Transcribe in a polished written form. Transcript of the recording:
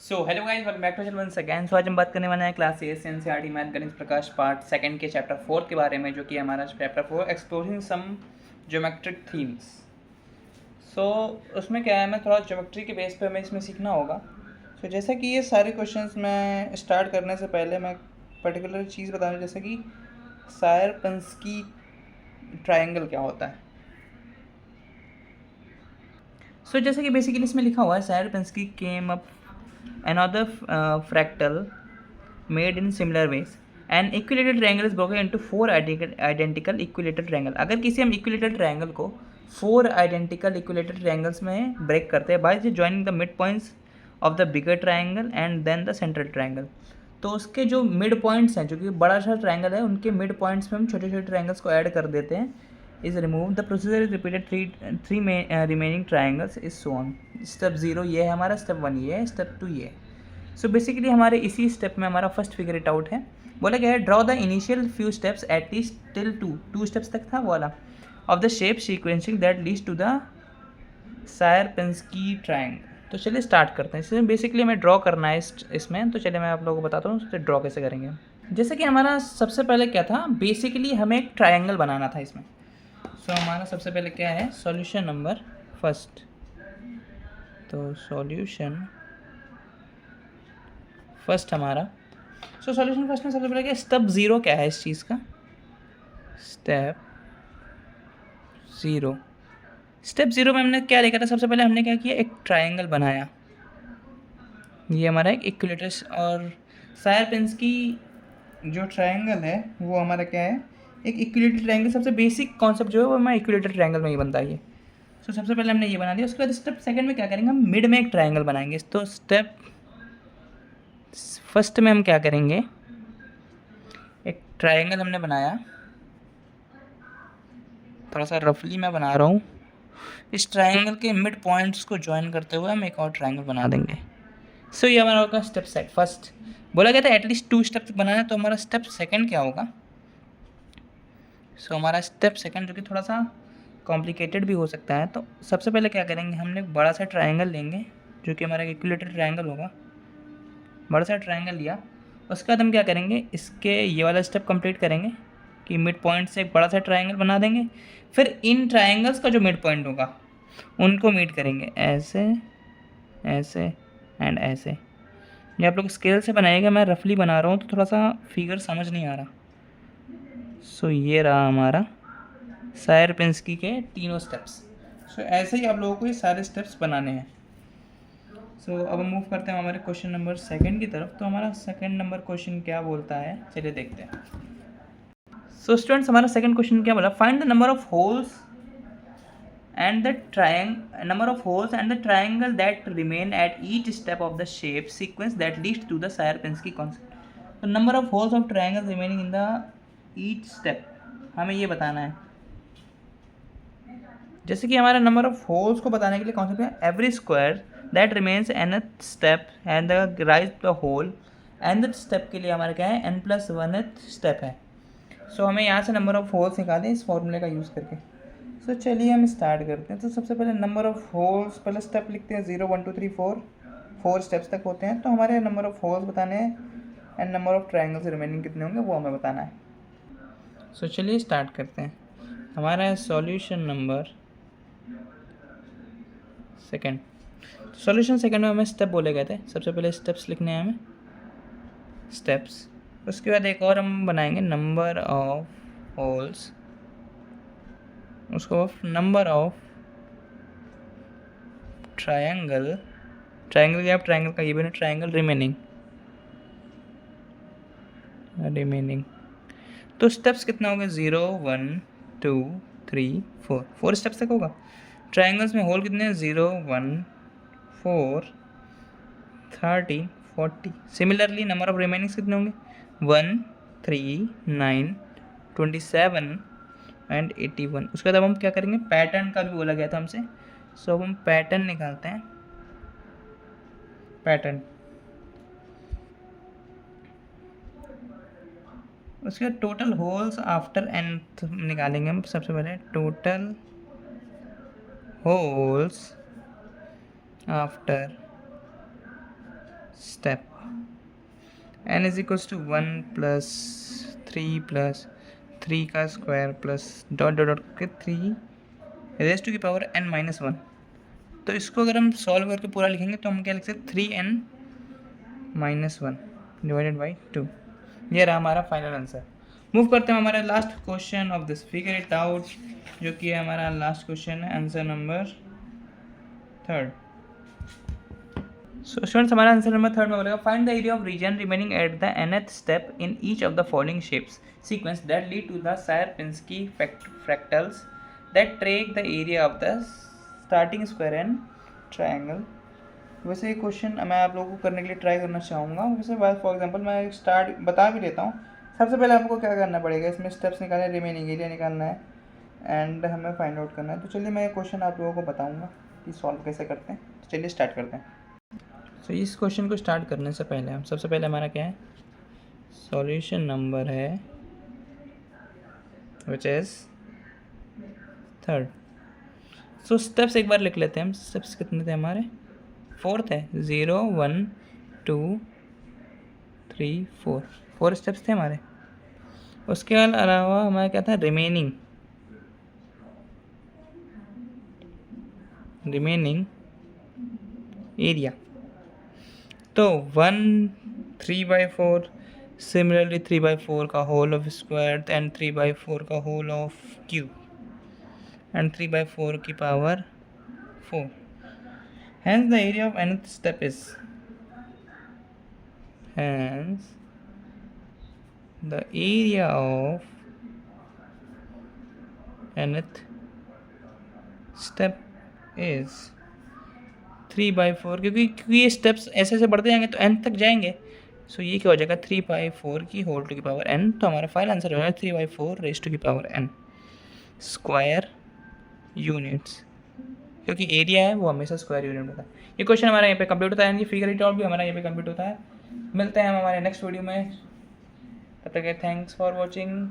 So hello guys, welcome back to channel once again. So आज हम बात करने वाले हैं क्लास एनसीईआरटी मैथ गणित प्रकाश पार्ट सेकंड के चैप्टर 4 के बारे में, जो कि हमारा चैप्टर 4 एक्सप्लोरिंग सम ज्योमेट्रिक थीम्स। सो उसमें क्या है, मैं थोड़ा ज्योमेट्री के बेस पे हमें इसमें सीखना होगा। सो जैसा कि ये सारे क्वेश्चंस मैं स्टार्ट करने से पहले मैं पर्टिकुलर चीज़ बता दूँ, जैसे कि सायर-पिन्स्की ट्रायंगल क्या होता है। सो जैसे कि बेसिकली इसमें लिखा हुआ है, Sierpinski came up another fractal made in similar ways. An equilateral triangle is broken into four identical equilateral triangle. अगर किसी हम equilateral triangle को फोर identical equilateral triangles में break करते हैं by joining the midpoints of the bigger triangle and then the central triangle, तो उसके जो मिड पॉइंट्स हैं, जो कि बड़ा सा ट्रायंगल है, उनके मिड पॉइंट्स में हम छोटे छोटे ट्रायंगल्स को ऐड कर देते हैं। Is remove the procedure is repeated three remaining triangles is so on. Step 0 ये है हमारा, स्टेप 1 ये है, स्टेप 2 ये है। सो बेसिकली हमारे इसी स्टेप में हमारा फर्स्ट फिगर इट आउट है। बोला गया है draw the initial few steps at least till two steps तक था वाला of the shape sequencing that leads to the Sierpinski triangle. तो चलिए स्टार्ट करते हैं। इसमें बेसिकली हमें ड्रॉ करना है इसमें, तो चलिए मैं आप लोगों को बताता हूँ उससे ड्रॉ कैसे करेंगे। जैसे कि हमारा सबसे पहले क्या था, बेसिकली हमें एक ट्रायंगल बनाना था इसमें। सो हमारा सबसे पहले क्या है, सॉल्यूशन नंबर फर्स्ट। तो सॉल्यूशन फर्स्ट हमारा, सॉल्यूशन फर्स्ट में सबसे पहले क्या, स्टेप 0 क्या है इस चीज़ का, स्टेप 0। स्टेप 0 में हमने क्या लिखा था, सबसे पहले हमने क्या किया, एक ट्रायंगल बनाया। ये हमारा एक इक्विलेटर, और सायर-पिन्स्की जो ट्रायंगल है वो हमारा क्या है, एक इक्विलेटर ट्रायंगल। सबसे बेसिक कॉन्सेप्ट जो है वो हमारा इक्विलेटर ट्रायंगल में ही बनता है ये। सो सबसे पहले हमने ये बना दिया। उसके बाद स्टेप सेकंड में क्या करेंगे, हम मिड में एक ट्रायंगल बनाएंगे। तो स्टेप फर्स्ट में हम क्या करेंगे, एक ट्रायंगल हमने बनाया, थोड़ा सा रफली मैं बना रहा हूँ। इस ट्रायंगल के मिड पॉइंट्स को ज्वाइन करते हुए हम एक और ट्रायंगल बना देंगे। सो ये हमारा होगा स्टेप सेट फर्स्ट। बोला गया था एटलीस्ट 2 स्टेप्स बनाना है, तो हमारा स्टेप सेकंड क्या होगा। सो हमारा स्टेप सेकंड जो कि थोड़ा सा कॉम्प्लिकेटेड भी हो सकता है। तो सबसे पहले क्या करेंगे, हमने एक बड़ा सा ट्रायंगल लेंगे जो कि हमारा इक्विलेटरल ट्रायंगल होगा। बड़ा सा ट्रायंगल लिया, उसके बाद हम क्या करेंगे, इसके ये वाला स्टेप कंप्लीट करेंगे कि मिड पॉइंट से एक बड़ा सा ट्रायंगल बना देंगे। फिर इन ट्रायंगल्स का जो मिड पॉइंट होगा उनको मीट करेंगे, ऐसे ऐसे एंड ऐसे। ये आप लोग स्केल से बनाइएगा, मैं रफली बना रहा हूँ तो थोड़ा सा फिगर समझ नहीं आ रहा। सो ये रहा हमारा सायर-पिन्स्की के तीनों स्टेप्स। सो ऐसे ही आप लोगों को ये सारे स्टेप्स बनाने हैं। सो अब हम मूव करते हैं हमारे क्वेश्चन नंबर सेकंड की तरफ। तो हमारा सेकंड नंबर क्वेश्चन क्या बोलता है, चलिए देखते हैं। सो स्टूडेंट्स, हमारा सेकंड क्वेश्चन क्या बोला, find the number of holes and the triangle that remain at each step of the shape sequence that leads to the Sayer-Pinsky concept। तो number of holes of triangles remaining in the each step हमें ये बताना है। जैसे कि हमारा number of holes को बताने के लिए कॉन्सेप्ट है every square that remains nth step and the rise the hole. nth step के लिए हमारा क्या है, n+1th स्टेप है। सो हमें यहाँ से नंबर ऑफ होल्स निकालें इस फॉर्मूले का यूज़ करके। सो चलिए हम स्टार्ट करते हैं। तो सबसे पहले नंबर ऑफ होल्स, पहले स्टेप लिखते हैं 0 1 2 3 4, 4 स्टेप्स तक होते हैं। तो हमारे नंबर ऑफ होल्स बताने हैं and number of triangles remaining कितने होंगे वो हमें बताना है। सो चलिए स्टार्ट करते हैं। हमारा है solution number second. Solution second में हमें स्टेप बोले गए थे, सबसे पहले स्टेप्स लिखने हैं हमें, स्टेप्स। उसके बाद एक और हम बनाएंगे नंबर ऑफ होल्स, उसको नंबर ऑफ ट्रायंगल या ट्रायंगल का ये भी ना, ट्रायंगल रिमेनिंग। तो स्टेप्स कितना होगा, 0 1 2 3 4, 4 स्टेप्स तक होगा। ट्रायंगल्स में होल कितने हैं, 0 1 4 13 40। सिमिलरली नंबर ऑफ रिमेनिंग्स कितने होंगे, 1 3 9 27 एंड 81। उसके बाद अब हम क्या करेंगे, पैटर्न का भी बोला गया था हमसे। सो अब हम पैटर्न निकालते हैं। पैटर्न, उसके टोटल होल्स आफ्टर nth निकालेंगे हम। सबसे पहले total holes after step, n is equals to 1 plus 3 plus 3 का square plus dot dot dot के 3 रेज टू की पावर n माइनस 1। तो इसको अगर हम सॉल्व करके पूरा लिखेंगे तो हम क्या लिख सकते 3n माइनस 1 डिवाइडेड बाई 2। ये रहा हमारा फाइनल आंसर। मूव करते हैं हमारे last question of this figure it out, जो कि हमारा लास्ट क्वेश्चन है, आंसर नंबर 3। सो स्टूडेंट्स, हमारा आंसर नंबर 3 में बोलेगा find the area of region remaining at the nth step in each of the following shapes sequence that lead to the Sierpinski fractals that track the area of the starting square and triangle. वैसे ये question मैं आप लोगों को करने के लिए try करना चाहूँगा। वैसे फॉर एग्जांपल मैं स्टार्ट बता भी देता हूँ। सबसे पहले आपको क्या करना पड़ेगा, इसमें स्टेप्स निकालने, रिमेनिंग एरिया निकालना है एंड हमें फाइंड आउट करना है। तो चलिए मैं ये क्वेश्चन आप लोगों को बताऊँगा कि सॉल्व कैसे करते हैं। तो चलिए स्टार्ट करते हैं। तो इस क्वेश्चन को स्टार्ट करने से पहले हम सबसे पहले हमारा क्या है, सॉल्यूशन नंबर है विच इज़ 3। सो स्टेप्स एक बार लिख लेते हैं हम। स्टेप्स कितने थे हमारे, 4 थे, 0 1 2 3 4 स्टेप्स थे हमारे। उसके अलावा हमारा क्या था, रिमेनिंग एरिया। तो 1 3/4, सिमिलरली 3/4 का होल ऑफ स्क्वायर एंड 3/4 का होल ऑफ क्यूब एंड 3/4 की power 4। Hence the area of nth step is, hence the area of nth step is 3/4, क्योंकि ये स्टेप्स ऐसे ऐसे बढ़ते जाएंगे तो n तक जाएंगे। सो ये क्या हो जाएगा 3/4 की होल टू की पावर n। तो हमारा फाइनल आंसर हो जाएगा 3/4 रेज टू की पावर n स्क्वायर यूनिट्स, क्योंकि एरिया है वो हमेशा स्क्वायर यूनिट होता है। ये क्वेश्चन हमारा यहाँ पे कंप्लीट होता है, ये फिगर इट आउट भी हमारा यहाँ पे कंप्लीट होता है। मिलते हैं हम हमारे नेक्स्ट वीडियो में, तब तक थैंक्स फॉर वॉचिंग।